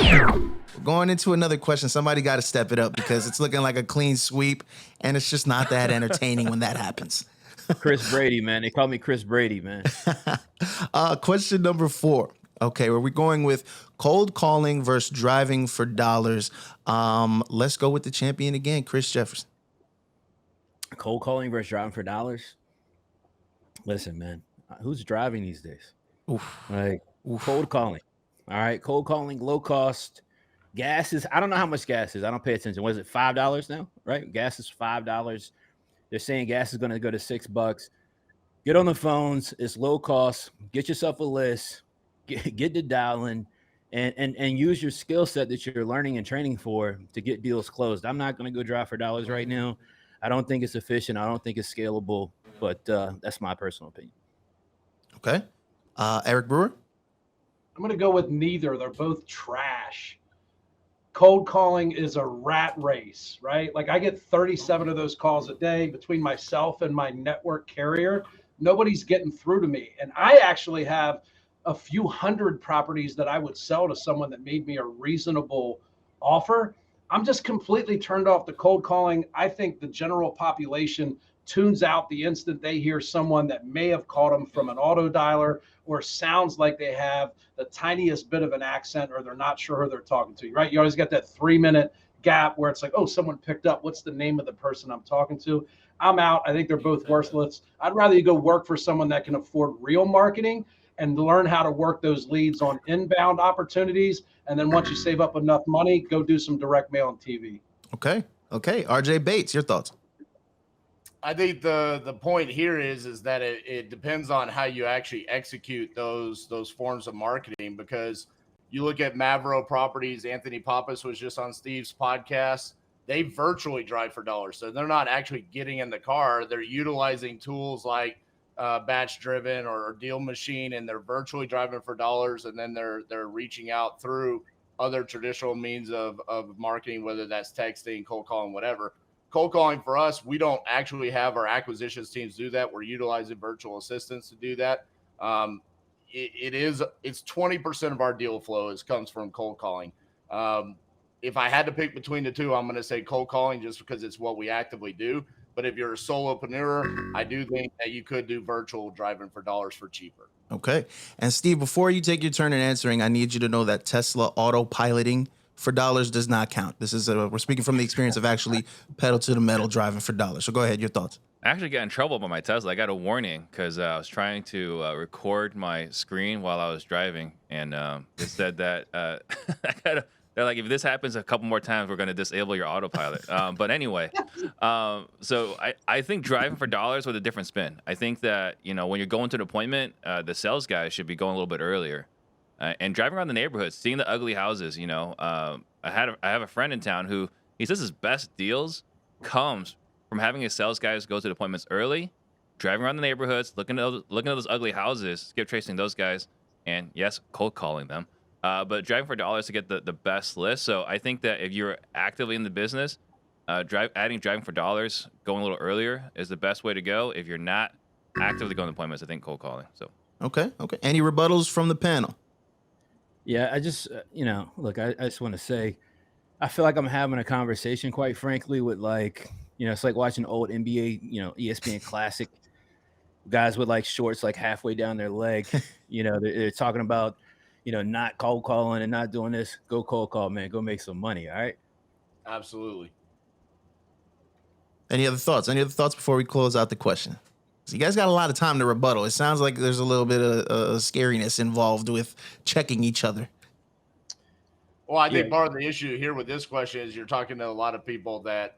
We're going into another question. Somebody got to step it up because it's looking like a clean sweep, and it's just not that entertaining when that happens. Chris Brady, man. They call me Chris Brady, man. Question number 4. Okay, where we going with cold calling versus driving for dollars. Let's go with the champion again, Chris Jefferson. Cold calling versus driving for dollars. Listen, man, who's driving these days? Oof. Like Oof. cold calling. All right, cold calling, low cost. Gas is, I don't know how much gas is. I don't pay attention. What is it, $5 now? Right? Gas is $5. They're saying gas is going to go to $6. Get on the phones. It's low cost. Get yourself a list. Get to dialing, and use your skill set that you're learning and training for to get deals closed. I'm not going to go drive for dollars right now. I don't think it's efficient. I don't think it's scalable. But that's my personal opinion. Okay. Eric Brewer? I'm going to go with neither. They're both trash. Cold calling is a rat race, right? Like I get 37 of those calls a day between myself and my network carrier. Nobody's getting through to me. And I actually have a few hundred properties that I would sell to someone that made me a reasonable offer. I'm just completely turned off the cold calling. I think the general population tunes out the instant they hear someone that may have called them from an auto dialer or sounds like they have the tiniest bit of an accent or they're not sure who they're talking to, right? You always got that 3-minute gap where it's like, oh, someone picked up. What's the name of the person I'm talking to? I'm out. I think they're both worthless. I'd rather you go work for someone that can afford real marketing and learn how to work those leads on inbound opportunities. And then once you save up enough money, go do some direct mail and TV. Okay. RJ Bates, your thoughts? I think the point here is that it depends on how you actually execute those forms of marketing, because you look at Mavro Properties, Anthony Pappas was just on Steve's podcast. They virtually drive for dollars. So they're not actually getting in the car. They're utilizing tools like Batch Driven or Deal Machine, and they're virtually driving for dollars. And then they're reaching out through other traditional means of marketing, whether that's texting, cold calling, whatever. Cold calling for us, we don't actually have our acquisitions teams do that. We're utilizing virtual assistants to do that. It's 20% of our deal flow comes from cold calling. If I had to pick between the two, I'm going to say cold calling just because it's what we actively do. But if you're a solopreneur, I do think that you could do virtual driving for dollars for cheaper. Okay. And Steve, before you take your turn in answering, I need you to know that Tesla autopiloting for dollars does not count. This is we're speaking from the experience of actually pedal to the metal driving for dollars. So go ahead, your thoughts. I actually got in trouble by my Tesla. I got a warning because I was trying to record my screen while I was driving, and it said that they're like, if this happens a couple more times, we're going to disable your autopilot. But anyway, so I think driving for dollars with a different spin. I think that, when you're going to an appointment, the sales guy should be going a little bit earlier. And driving around the neighborhood, seeing the ugly houses, I have a friend in town who he says his best deals comes from having his sales guys go to the appointments early, driving around the neighborhoods, looking at those ugly houses, skip tracing those guys, and yes, cold calling them. But driving for dollars to get the best list. So I think that if you're actively in the business, driving for dollars, going a little earlier is the best way to go. If you're not actively going to appointments, I think cold calling. So okay. Any rebuttals from the panel? Yeah, I just, look, I just want to say, I feel like I'm having a conversation, quite frankly, with it's like watching old NBA, ESPN Classic guys with shorts halfway down their leg. They're talking about, not cold calling and not doing this. Go cold call, man. Go make some money. All right. Absolutely. Any other thoughts before we close out the question? So you guys got a lot of time to rebuttal. It sounds like there's a little bit of scariness involved with checking each other. Well, I think part of the issue here with this question is you're talking to a lot of people that,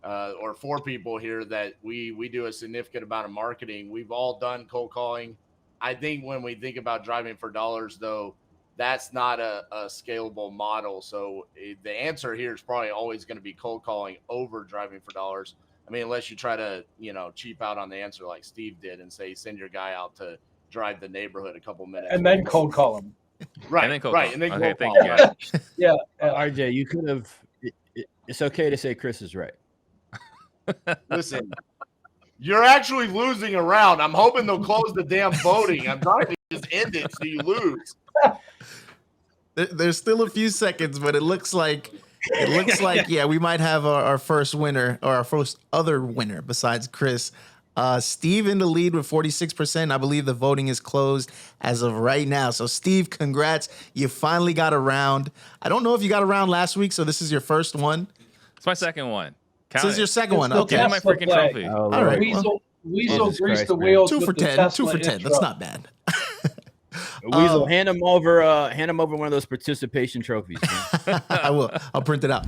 or 4 people here that we do a significant amount of marketing. We've all done cold calling. I think when we think about driving for dollars, though, that's not a scalable model. So the answer here is probably always going to be cold calling over driving for dollars. I mean, unless you try to, cheap out on the answer like Steve did and say, send your guy out to drive the neighborhood a couple minutes. And then cold call him. Right. And then cold right. call. And then okay, cold thank call. you. Yeah. RJ, you could have, it's okay to say Chris is right. Listen, you're actually losing a round. I'm hoping they'll close the damn voting. I'm trying to just end it so you lose. There's still a few seconds, but it looks like yeah, we might have our first winner or our first other winner besides Chris. Steve in the lead with 46%. I believe the voting is closed as of right now. So Steve, congrats. You finally got a round. I don't know if you got a round last week, so this is your first one. It's my second one. Count So this is your second one. the Okay. Give me my Tesla freaking play. trophy. Oh, All right. Weasel Jesus greased Christ, the man. wheels. 2 with for the 10. 2 Tesla for 10. intro. That's not bad. Weasel, hand him over one of those participation trophies. Man. I will. I'll print it out.